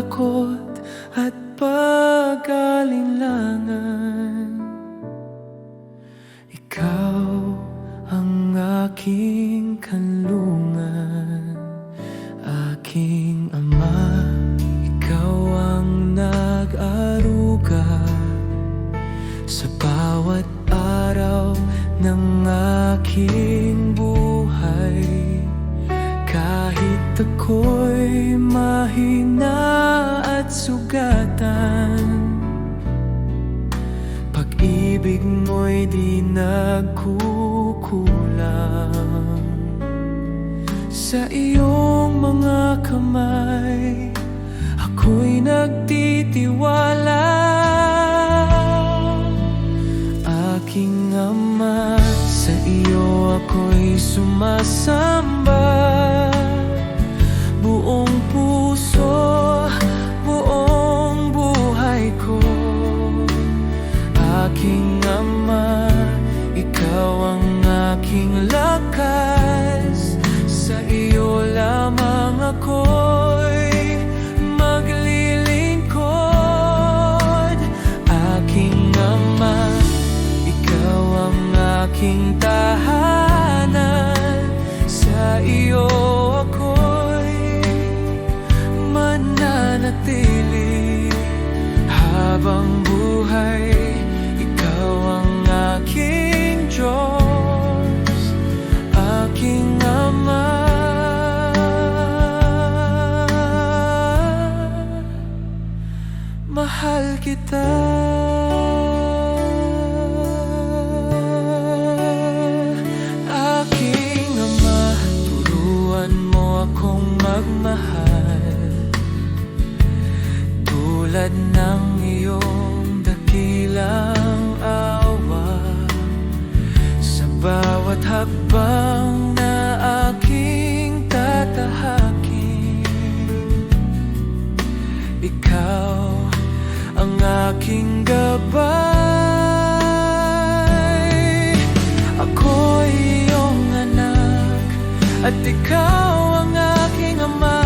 takot at pag-alinlangan. Ikaw ang aking kanlungan, aking Ama. Ikaw ang nag-aruga sa bawat araw ng aking buhay. Kahit ako'y mahina at sugatan, pag-ibig mo'y di nagkukulang. Sa iyong mga kamay ako'y nagtitiwala. Aking Ama, sa iyo ako'y sumasamba. Buong puso, buong buhay ko. Aking Ama, ikaw ang aking lakas. Sa iyo lamang ako'y maglilingkod. Aking Ama, ikaw ang aking tahanan. Sa iyo ako'y mananatili habang buhay. Ikaw ang aking Diyos, aking Ama. Mahal kita. Aking Ama, turuan mo akong magmahal tulad ng iyong dakilang awa. Sa bawat hakbang na aking tatahakin, ikaw ang aking gabay. Ako'y iyong anak at ikaw ang aking Ama.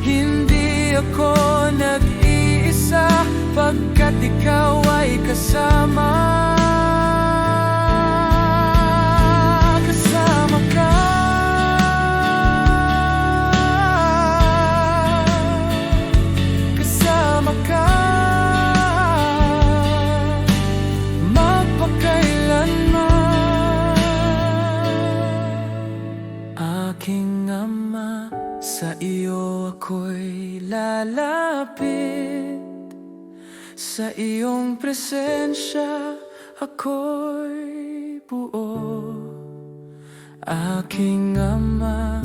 Hindi ako nag-iisa pagkat ikaw ay kasama. Kasama ka. Kasama ka. Magpakailanman. Aking Ama, sa iyo ako'y lalapit. Sa iyong presensya ako'y buo. Aking Ama,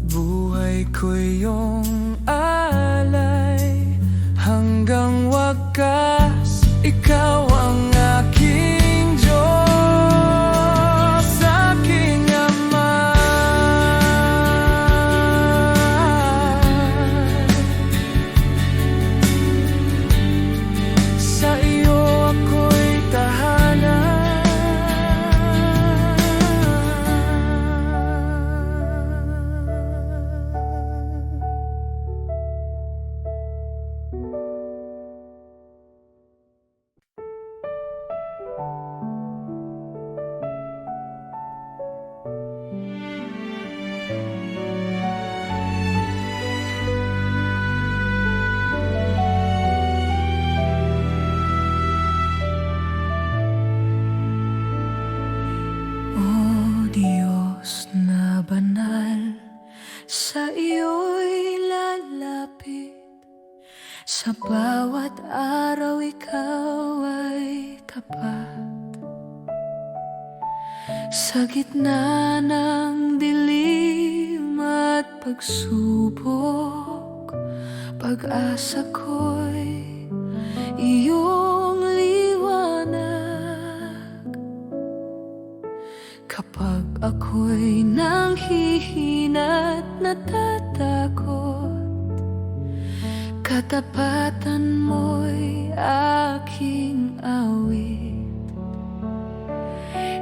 buhay ko'y iyong alay. Hanggang wakas, ikaw ang aking Diyos, aking Ama. Sa iyo ako'y tahanan. O Diyos na banal, sa iyo'y lalapit. Sa bawat araw ikaw ay tapat. Sa gitna ng dilim at pagsubok, pag-asa ko'y iyong liwanag. Kapag ako'y nanghihina't natatakot, katapatan mo'y aking awit.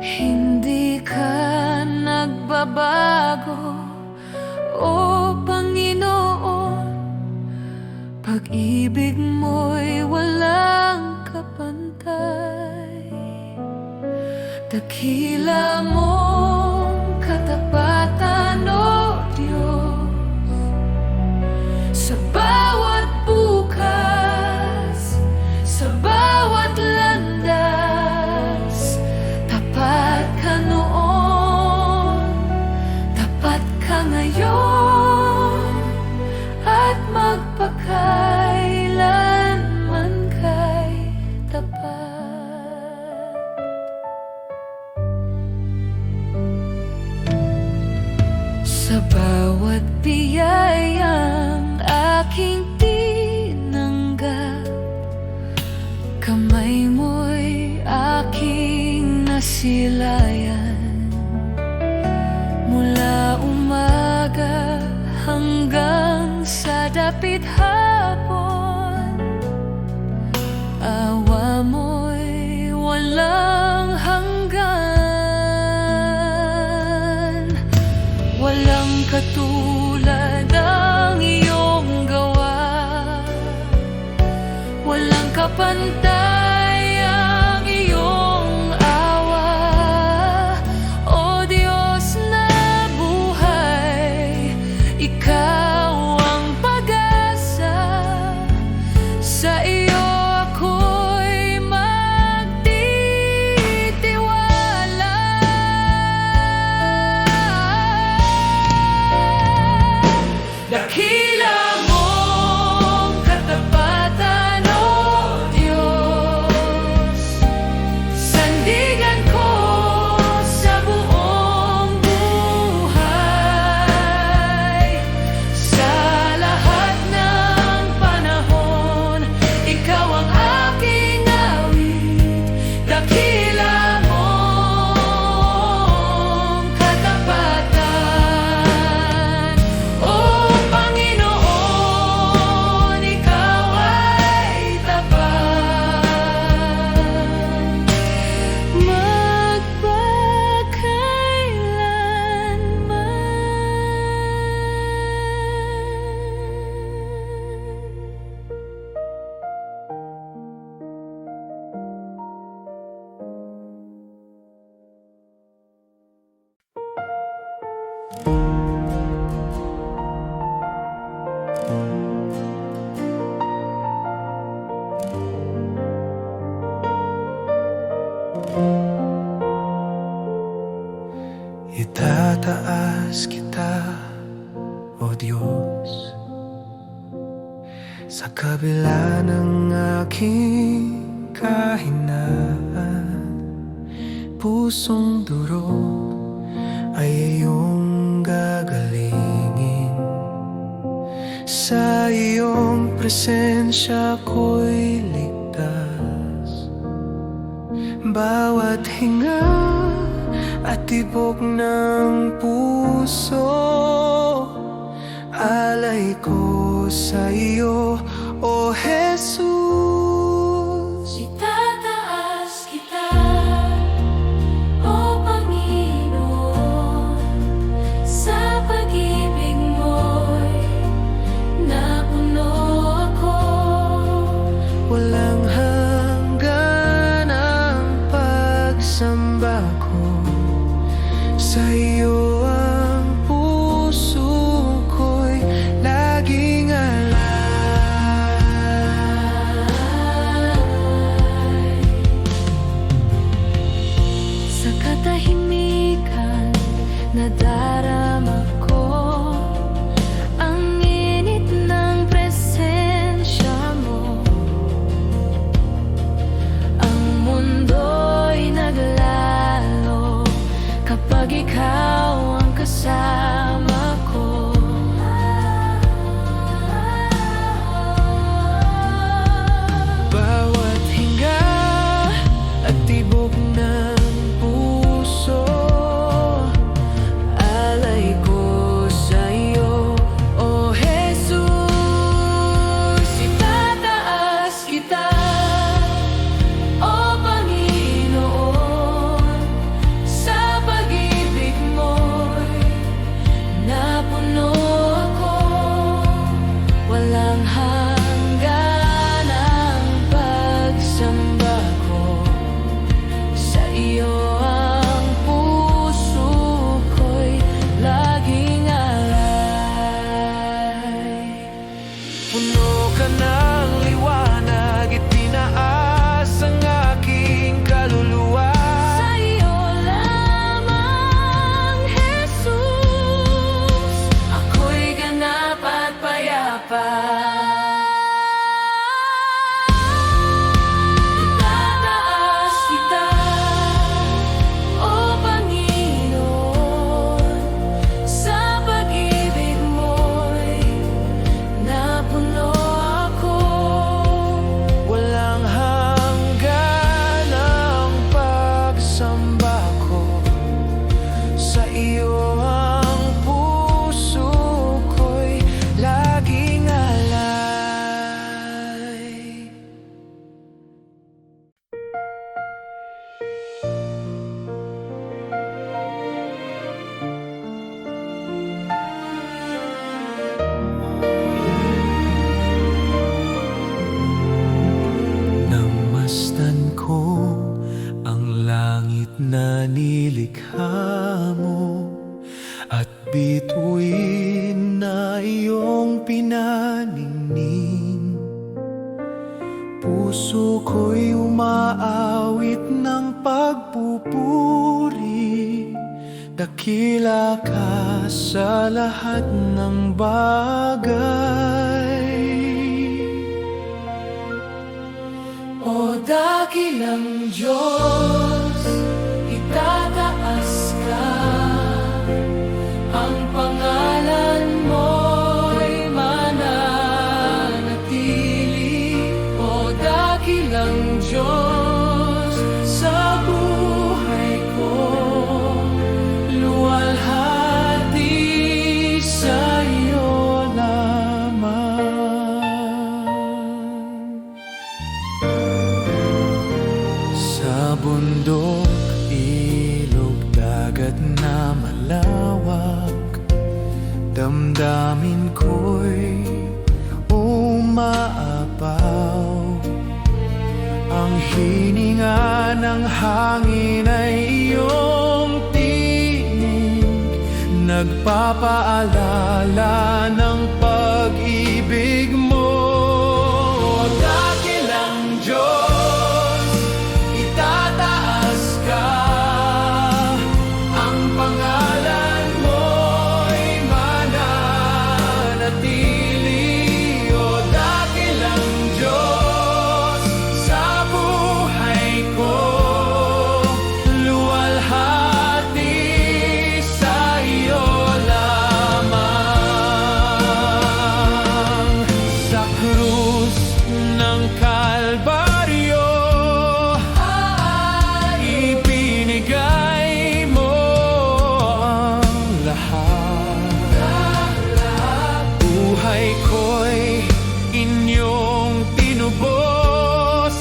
Hindi ka nagbabago, O Panginoon. pag-ibig mo'y walang kapantay. Dakila mong katapatan, O Diyos, sa bawat bukas, sa bawat landas. Tapat ka noon, tapat ka ngayon, at magpakailanman kay tapat. Sa bawat biyayang aking tinanggap, kamay mo'y aking nasilayan. Mula umaga hanggang sa dapit hapon, awa mo'y walang hanggan. Walang katulad ang iyong gawa, walang kapantay ang iyong awa. O Diyos na buhay, Ikaw ang pag-asa, sa iyo ako'y magtitiwala. Dakila mong katapatan, O Diyos, sandigan ko sa buong buhay. Sa lahat ng panahon, Ikaw ang aking awit. Dakila mong katapatan, O Panginoon, Ikaw ay tapat. Magpakailanman. Itataas kita, O Diyos, sa kabila ng aking kahinaan. Pusong durog ay iyong gagalingin. Sa iyong presensya ko'y ligtas. Bawat hinga at tibok ng puso, alay ko sa iyo, O Jesus. Itataas kita, O Panginoon, sa pag-ibig mo'y napuno ako. Walang hanggan ang pagsamba ko, sa iyo ang puso ko'y laging alay. ng liwanag, itinaas ang aking kaluluwa. Sa iyo lamang, Jesus, ako'y ganap at payapa. Itataas kita, O Panginoon, sa pag-ibig mo'y napuno ako. Walang hanggan ang pagsamba ko, sa iyo ang puso ko'y laging alay. Namastan ko ang langit na nilikha mo, at bituin na iyong pinaningning. Puso ko'y umaawit ng pagpupuri, dakila ka sa lahat ng bagay. O dakilang Diyos, itataas ka, ang pangalan mo'y mananatili. O dakilang Diyos, sa buhay ko, luwalhati sa iyo lamang. Sa bundok, ilog, dagat na malawak, damdamin ko'y umaapaw. Ang hininga ng hangin ay iyong tinig, nagpapaalala ng pag-ibig mo. Dakilang Diyos, itataas ka, ang pangalan mo'y mananatili. O dakilang Diyos, sa buhay ko, luwalhati sa iyo lamang. Sa krus ng Kalbaryo, ibinigay mo ang lahat. Buhay ko'y inyong tinubos,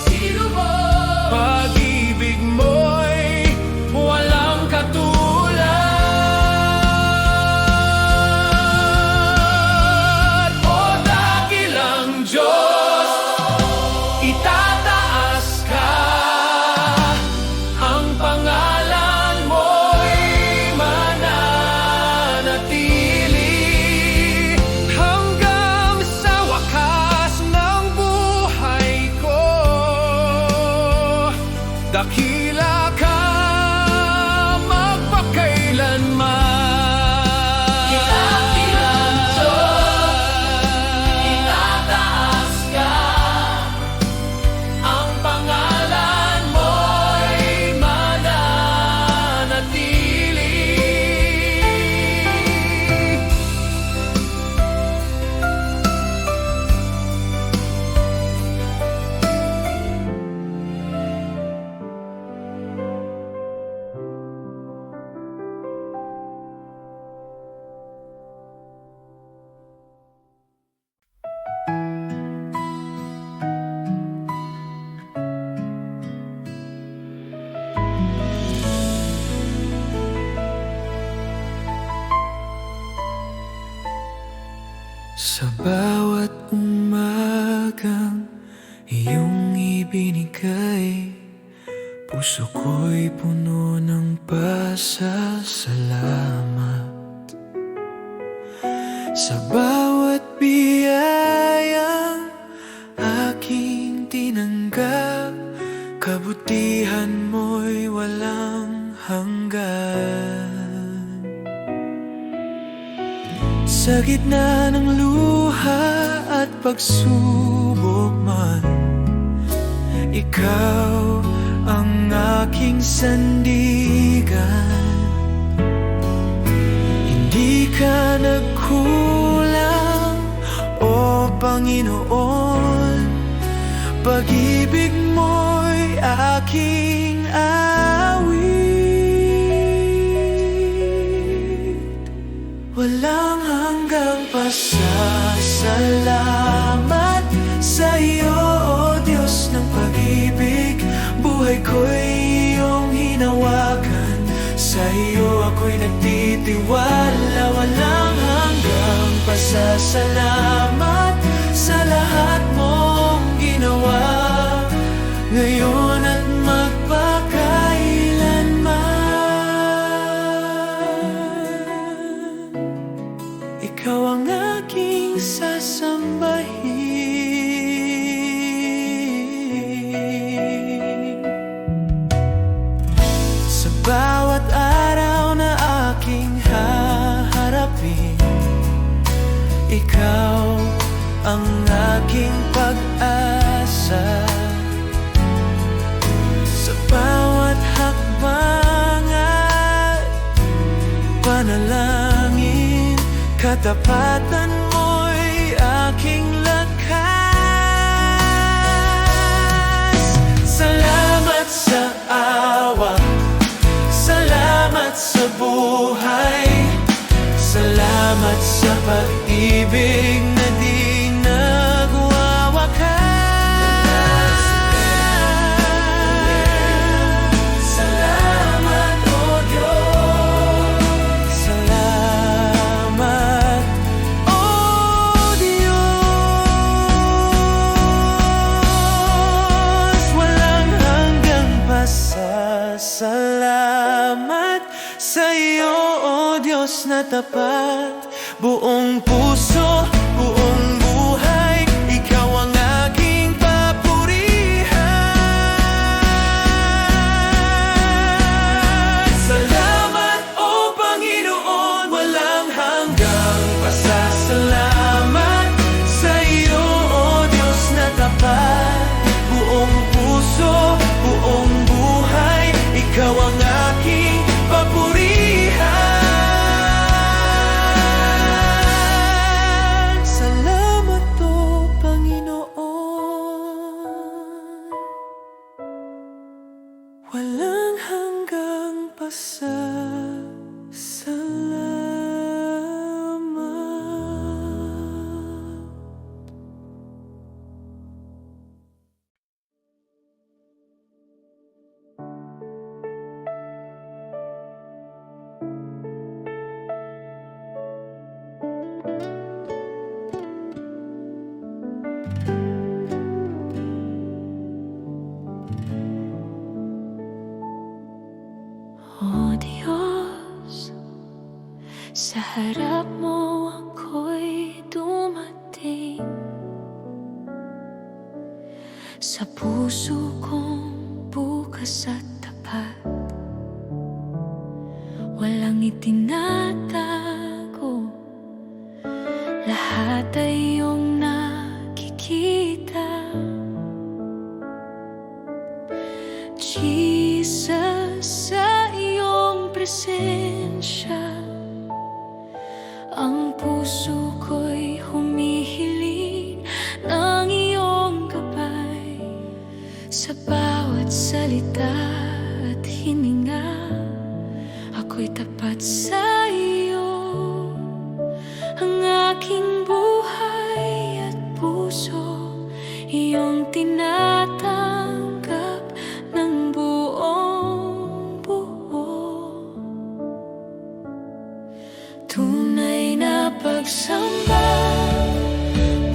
pag-ibig mo'y walang katulad. O dakilang Diyos, itataas ka, ang pangalan mo'y mananatili hanggang sa wakas ng buhay ko. Dakila ka magpakailanman. Dakilang Diyos, itataas ka, ang pangalan mo'y mananatili. Sa bawat umagang iyong ibinigay, puso ko'y puno ng pasasalamat. Sa bawat biyayang kabutihan mo'y walang hanggan. Sa gitna ng luha at pagsubok man, ikaw ang aking sandigan. Hindi ka nagkulang, o Panginoon. Pag-ibig mo'y aking awit. Walang hanggang pasasalamat sa iyo, O Diyos ng pag-ibig. Buhay ko'y iyong hinawakan, sa iyo ako'y nagtitiwala. Walang hanggang pasasalamat sa lahat mong ginawa, ngayon at magpakailanman. Ikaw ang aking sasambahin. Sa bawat araw na aking haharapin, ikaw ang aking pag-asa. Sa bawat hakbang at panalangin, katapatan mo'y aking lakas. Salamat sa awa, salamat sa buhay, salamat sa pag-ibig na di nagwawakas. Salamat, O Diyos. Salamat, O Diyos. Walang hanggang pasasalamat sa iyo, O Diyos na tapat. Buong puso, buong buhay, ikaw ang aking papurihan. Salamat, O Panginoon. Walang hanggang pasasalamat sa iyo, O Diyos na tapat. Buong puso, buong buhay, ikaw ang aking papurihan. Walang hanggang pasasalamat. O Diyos, sa harap mo ako'y dumating. Sa puso kong bukas at tapat, walang itinatago, lahat ay iyong nakikita. Jesus, sa iyong presensya, ang puso ko'y humihiling ng iyong gabay. Sa bawat salita at hininga, ako'y tapat sa iyo. Ang aking buhay at puso, iyong tinatanggap ng buong buo. Tunay na pagsamba,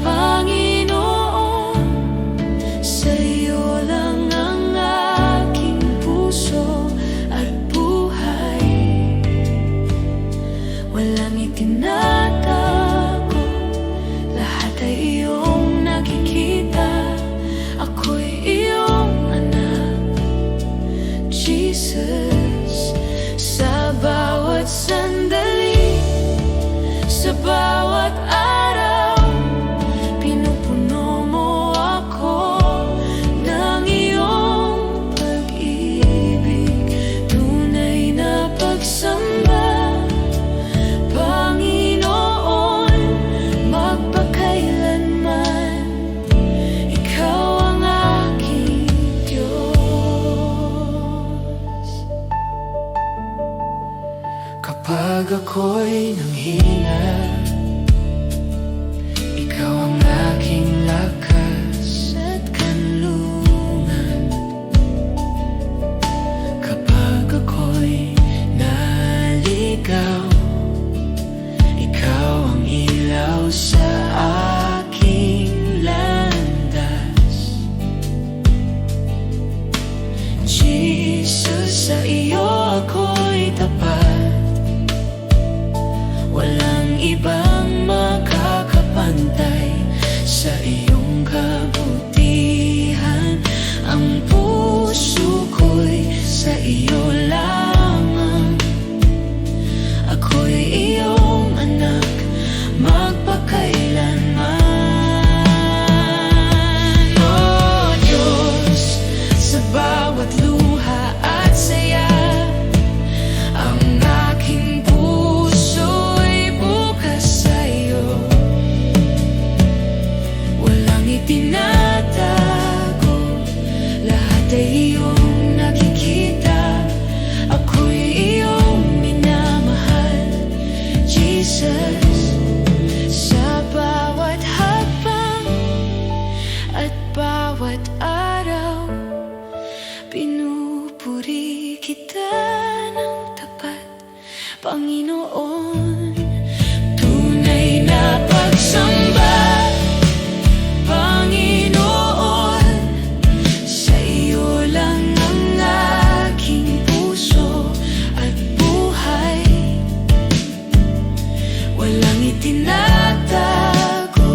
Panginoon, sa iyo lang ang aking puso at buhay. Walang itinatago, lahat ay iyong nakikita. ako'y nanghina, ikaw ang aking lakas at kanlungan. Kapag ako'y naligaw, ikaw ang ilaw sa aking landas. Jesus, sa iyo ako'y tapat, walang ibang makakapantay sa iyong kabutihan. Ang puso ko'y sa iyo lamang, ako'y iyong anak magpakailanman. Oh Diyos, sa bawat luha at saya, ang aking puso'y bukas sa iyo. Walang itinatago, lahat ay iyong nakikita. Ako'y iyong minamahal, Jesus. Sa bawat hakbang at bawat araw, pinupuri kita ng tapat, Panginoon. Tunay na pagsamba, Panginoon, sa iyo lang ang aking puso at buhay. Walang itinatago,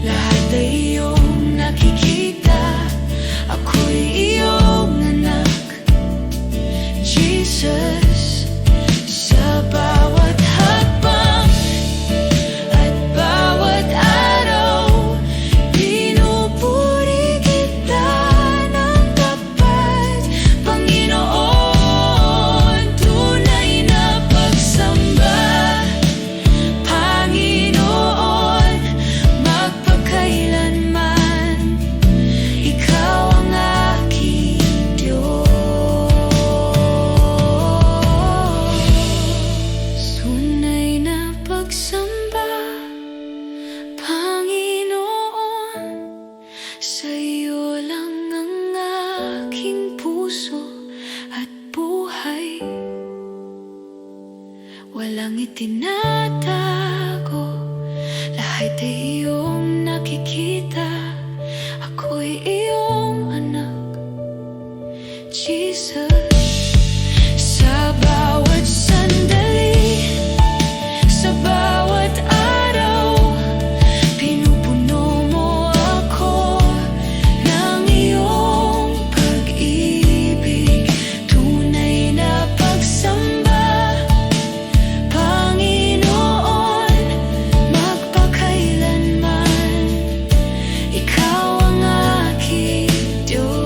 lahat ay iyong nakikita. Ako'y iyong anak, Jesus. Sa bawat hakbang at bawat araw, pinupuri kita ng tapat, Panginoon. Tunay na pagsamba, Panginoon, magpakailanman, ikaw ang aking Diyos. Tunay na pagsamba, Panginoon, sa iyo lang ang aking puso at buhay. Walang itinatago, lahat ay iyong nakikita. Ako'y iyong anak, Jesus. Sa bawat sandali, sa bawat araw, pinupuno mo ako ng iyong pag-ibig. Tunay na pagsamba, Panginoon, magpakailanman, ikaw ang aking Diyos.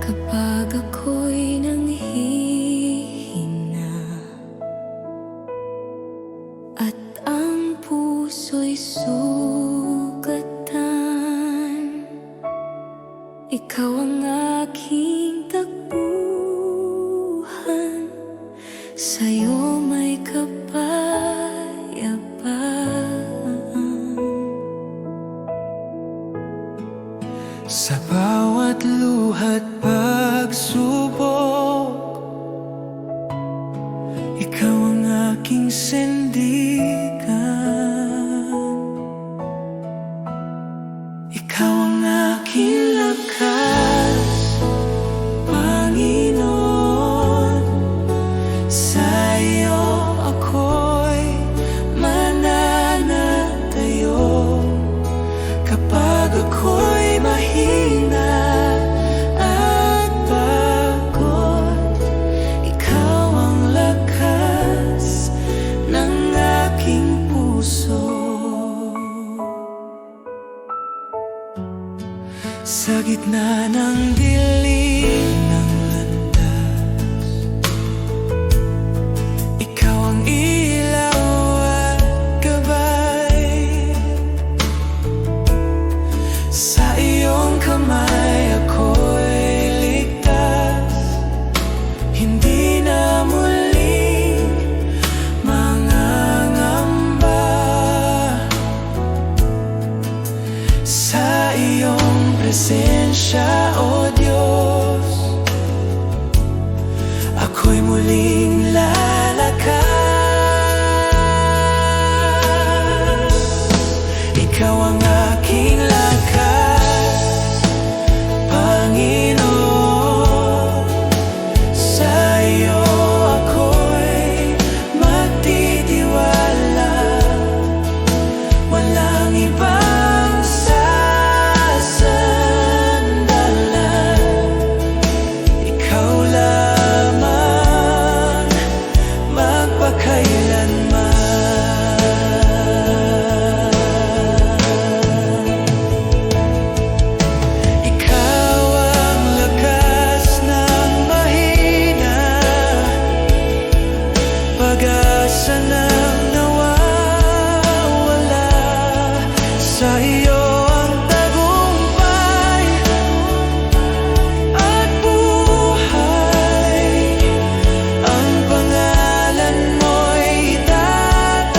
Kapag ako'y nanghihina at ang puso'y sugatan, ikaw ang aking takbuhan. Sa'yo may kapayapaan. Sa bawat luha't pagsubok, ikaw ang aking sandigan. Ikaw ang aking lakas, Panginoon. Sa iyo ako'y mananatayo. Kapag ako'y mahina at pagod, ikaw ang lakas ng aking gitna ng dilim ng landas, ikaw ang ilaw at gabay. Sa iyong kamay ako'y ligtas, hindi na muling mangangamba. Sa iyong presensya, O Diyos, ako'y muling lalakas. Ikaw ang aking lakas, Panginoon. Sa iyo ako'y magtitiwala, walang ibang sasandalan. Ikaw lamang magpakailanman. Ikaw ang lakas ng mahina, pag-asa ng nawawala. Sa iyo ang tagumpay at buhay, ang pangalan mo'y tataas.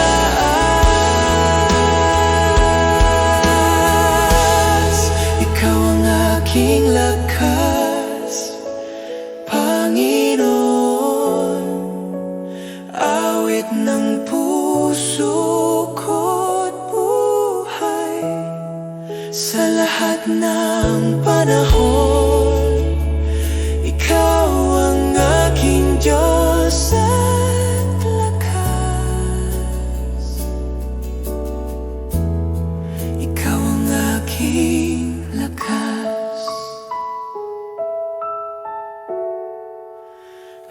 Ikaw ang aking lakas, Panginoon. Awit ng puso ko't buhay, sa lahat ng panahon. Ikaw ang aking Diyos at lakas. Ikaw ang aking lakas,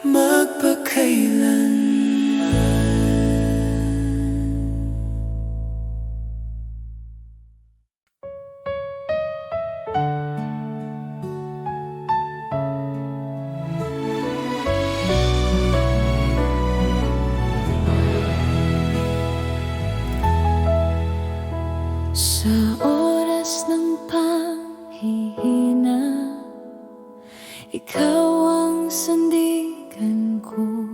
magpakailanman. Sa oras ng panghihina, ikaw ang sandigan ko.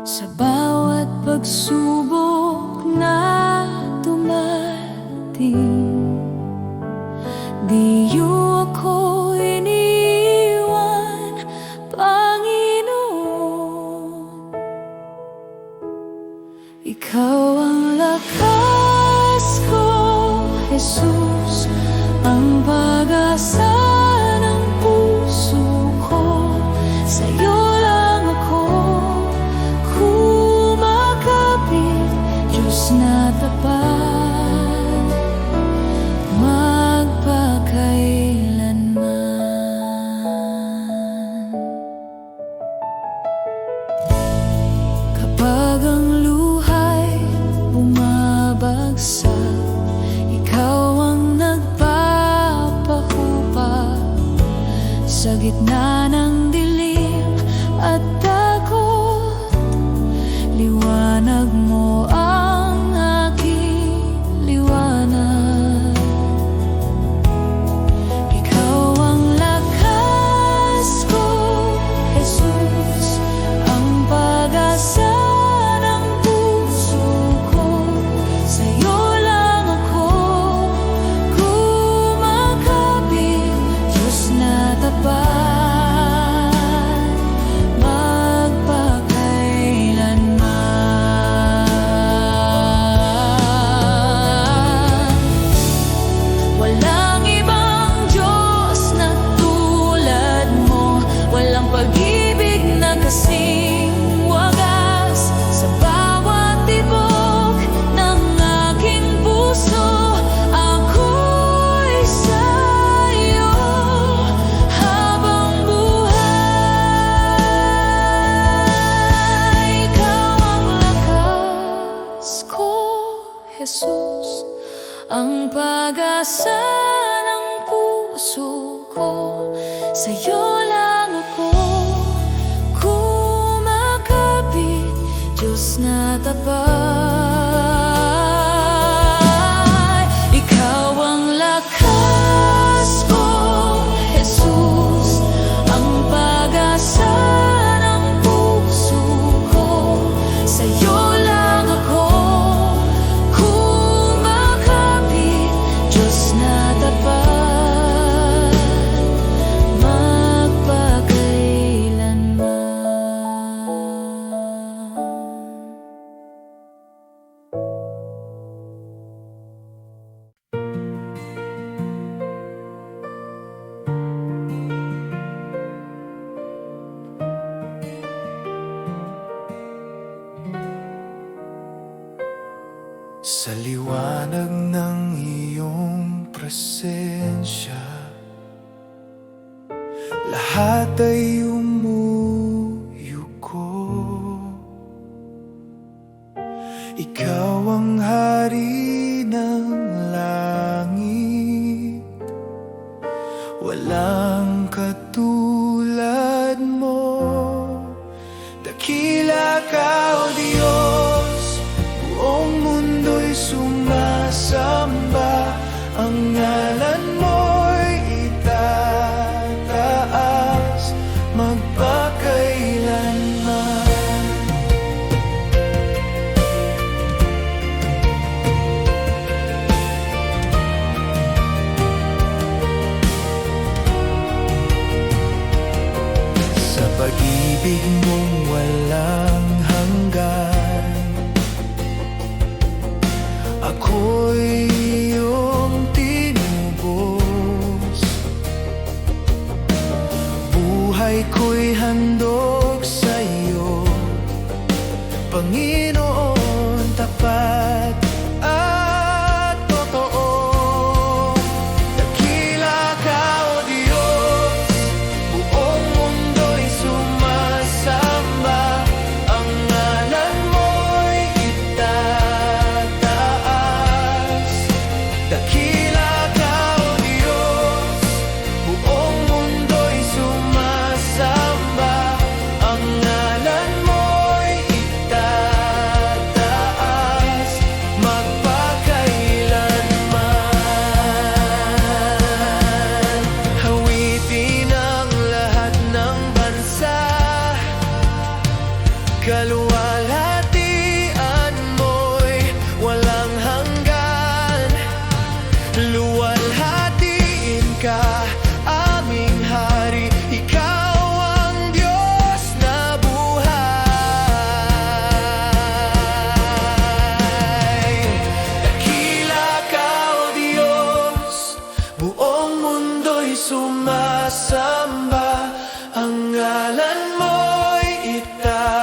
Sa bawat pagsubok na dumating, di iyo ako iniwan, Panginoon. Ikaw ang lakas ko, Jesus, ang pag-asa ng puso ko. Sa'yo lang ako kumakapit, Diyos na tapat, magpakailanman. Kapag ang luhay bumabagsak, ikaw ang nagpapahubag. Sa gitna ng dilim at takot, liwanag mo ang aking liwanag. Ikaw ang lakas ko, Jesus, ang pag-asa ng puso ko. Sa'yo lang ako kumakapit, Diyos na tapat, magpakailanman. Walang ibang Diyos na tulad mo, walang pag-ibig na kasing wagas. Sa bawat tibok ng aking puso, ako'y sa'yo habang buhay. Ikaw ang lakas ko, Jesus, ang pag-asa ng puso ko, sa'yo lang ako kumakapit, Diyos na tapat. Ikaw ang lakas ko, Jesus, ang pag-asa ng puso ko, sa'yo lang ako kumakapit, Diyos na tapat, Sa liwanag ng iyong presensya, lahat ay umuyuko. Ikaw ang hari ng langit, walang katulad mo. Dakila ka, O Diyos, buong mundo'y sumasamba, ang ngalan mo'y itataas magpakailanman. Sa pag-ibig mong walang hanggan, ako'y iyong tinubos. Buhay ko'y handog sa'yo, Panginoon, tapat at totoo. Dakila ka, O Diyos, buong mundo'y sumasamba, ang ngalan mo'y itataas. Dakila ka, O Diyos, buong mundo'y sumasamba, ang ngalan mo'y itataas magpakailanman. Hawitin ang lahat ng bansa, kaluwalhatian mo'y walang hanggan. Luwalhatiin ka, aming hari, ikaw ang Diyos na buhay. Dakila ka, O Diyos, buong mundo'y sumasamba, ang ngalan mo'y itataas.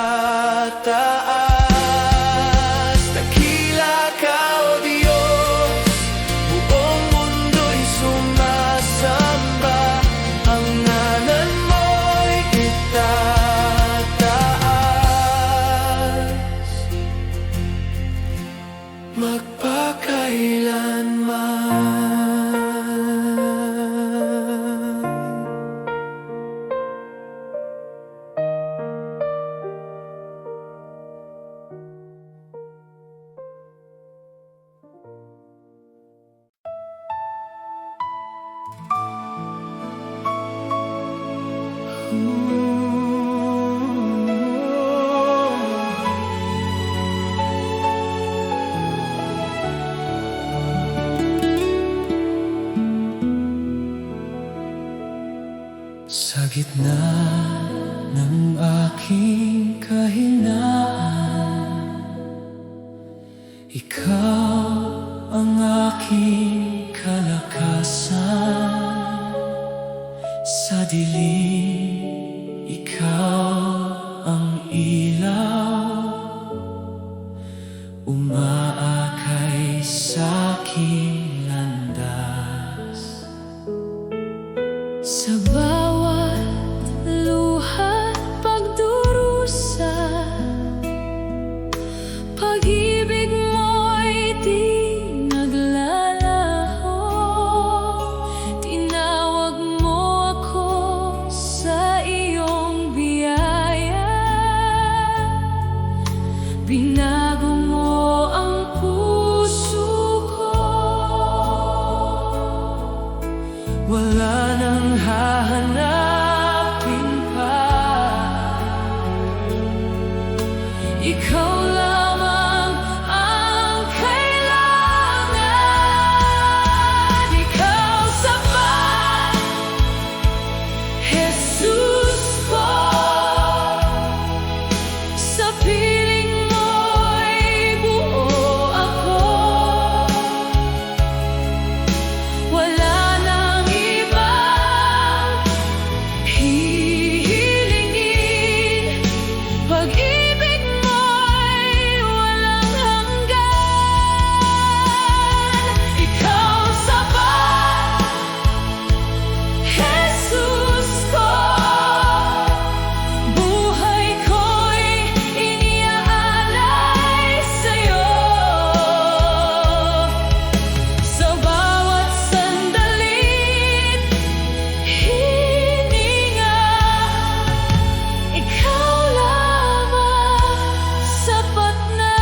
Dakila ka, O Diyos, buong mundo'y sumasamba, ang ngalan mo'y itataas magpakailanman. Sa gitna ng aking kahinaan, ikaw ang aking kalakasan. Sa dilim, ikaw ang ilaw, umaakay sa'king landas. Sa bawat ikaw lamang ang kailangan. Ikaw sapat, Jesus ko. Sa piling mo'y buo ako. Wala nang ibang hihilingin. Pag-ibig mo'y walang hanggan. Ikaw sapat, Jesus ko. Buhay ko'y iniaalay sa'yo. Sa bawat sandalit, hininga, ikaw lamang sapat na.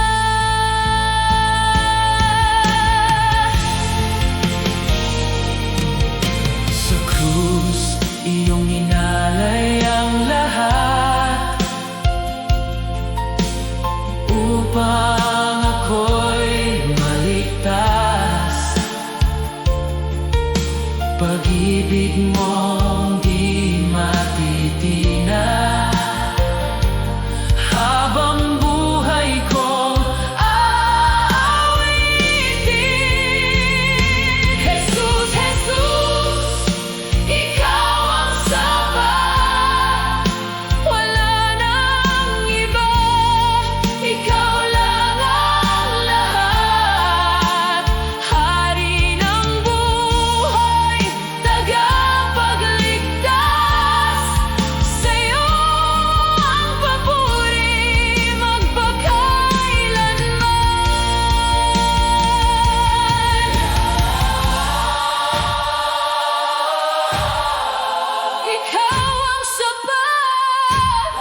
Sa krus, iyong inalay ang lahat upang ako'y maligtas. Pag-ibig mong di matitinag, habang buhay kong aawitin. Jesus, Jesus, ikaw ang sapat. Wala nang iba, ikaw lang ang lahat. Hari ng buhay, tagapagligtas. Sa'yo ang papuri magpakailanman. Ikaw ang sapat.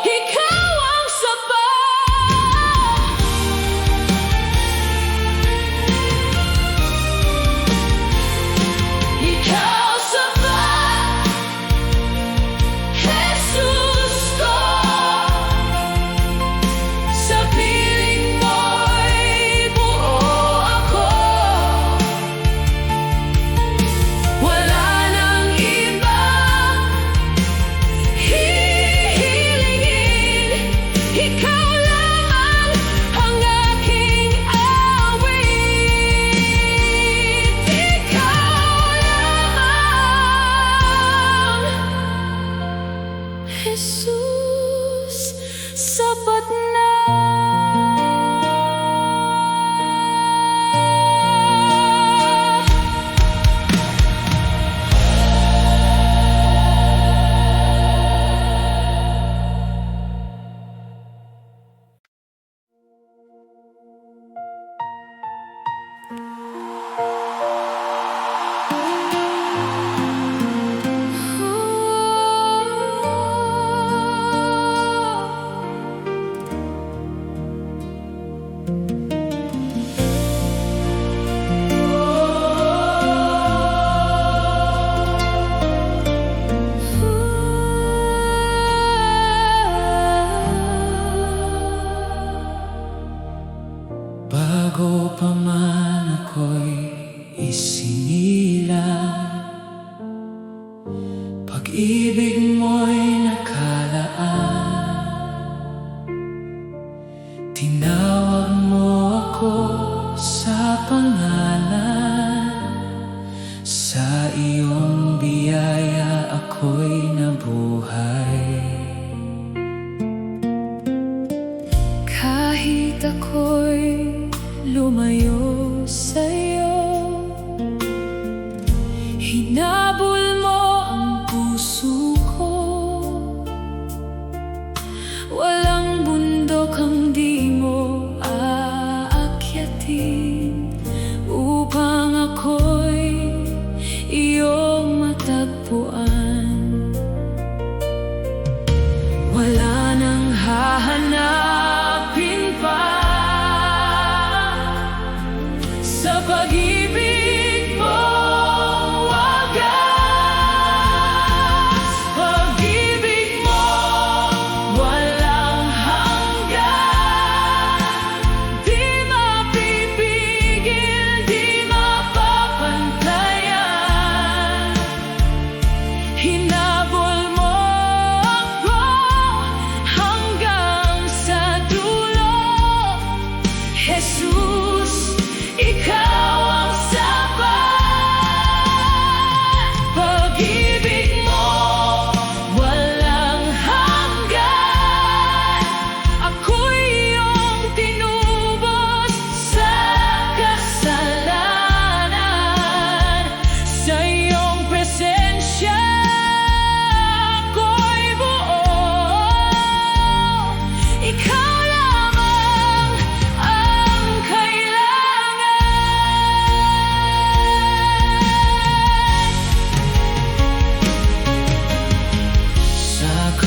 Ikaw ang sapat. Ikaw sapat, Jesus ko. Sa piling mo'y buo ako. Wala nang ibang hihilingin. Ikaw lamang ang aking awit. Ikaw lamang, Jesus, sapat na. Bago pa man ako'y isinilang, pag-ibig mo'y nakalaan. Tinawag mo ako sa pangalan. Sa iyong biyaya ako'y nabuhay. Kahit ako'y lumayo sa'yo, hinabol mo ang puso ko.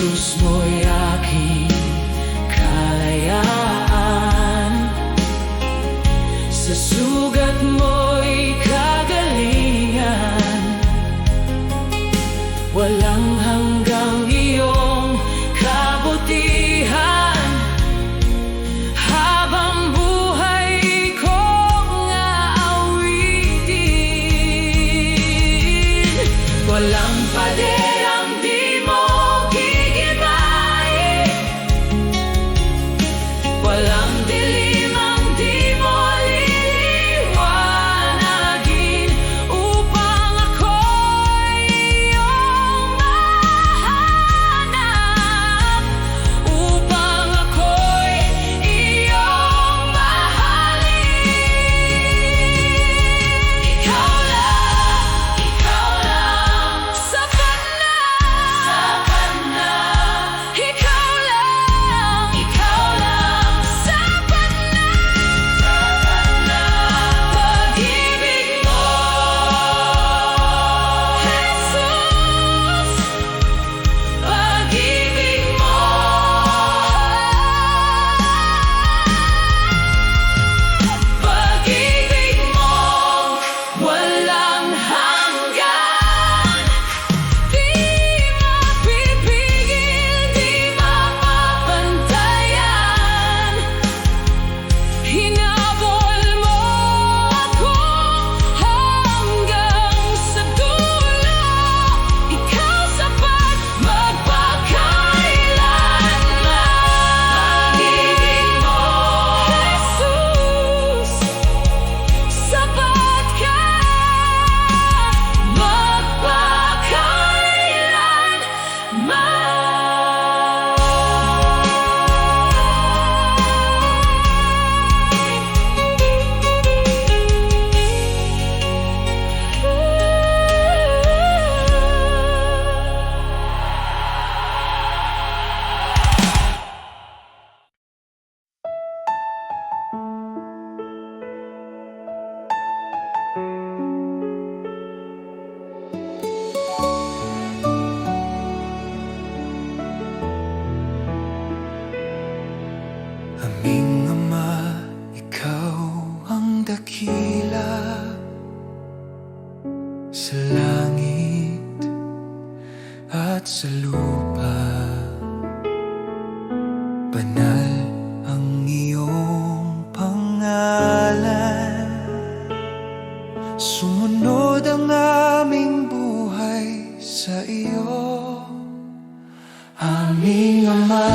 krus mo'y aking kalayaan, sa sugat mo'y kagalingan. Walang hanggang iyong kabutihan, habang buhay kong aawitin. Walang paderang di mo gigibain, walang dilim ang di mo liliwanagin, upang ako'y iyong mahanap, upang ako'y iyong mahalin. Ikaw lang, sapat na, ikaw lang, sapat na. Pag-ibig mo, Jesus, pag-ibig mo, pag-ibig mo, walang hanggan. Di mapipigil, di mapapantayan. Hinabol mo ako hanggang sa dulo. Ikaw sapat magpakailanman. Pag-ibig mo, Jesus, sapat ka Aming Ama, Ikaw ang dakila sa langit at sa lupa. Banal ang iyong pangalan, sumunod ang aming buhay sa iyo. Aming Ama,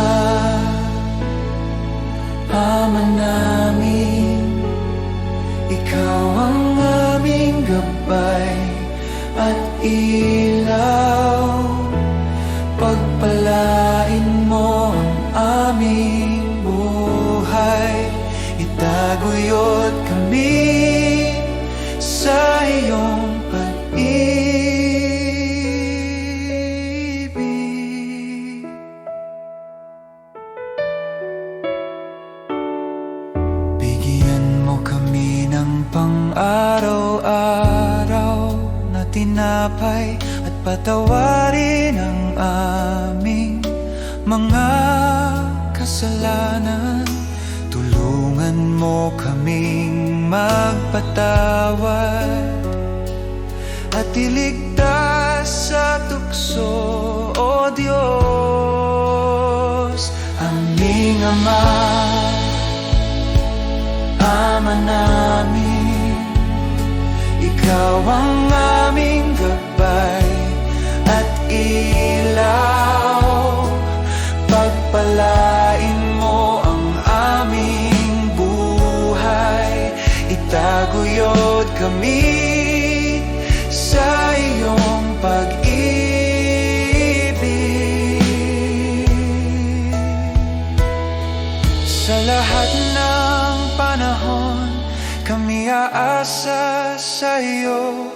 Ama namin, Ikaw ang aming gabay at ilaw. Pagpalain mo ang aming buhay, itaguyod kami sa iyong pag-ibig. Bigyan mo kami ng pang-araw-araw na tinapay, at patawarin ang aming mga kasalanan. Tulungan mo kaming magpatawad at iligtas sa tukso, O Diyos. Aming Ama, Ama namin, Ikaw ang aming gabay at ilaw. Pagpalain mo ang aming buhay, itaguyod kami sa iyong pag-ibig. Sa lahat ng panahon, kami aasa sa iyo.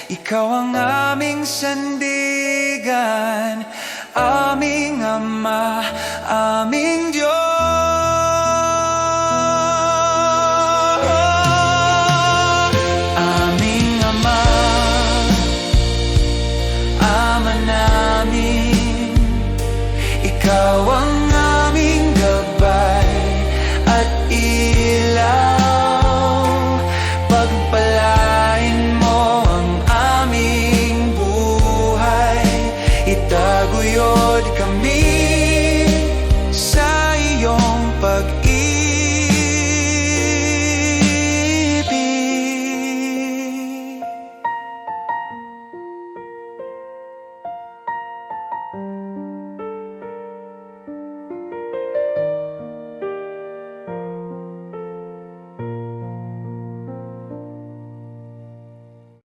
Ikaw ang aming sandigan, aming Ama, aming Diyos. Aming Ama, Ama namin, Ikaw ang aming gabay at ilaw. Pagpalain mo ang aming buhay, itaguyod kami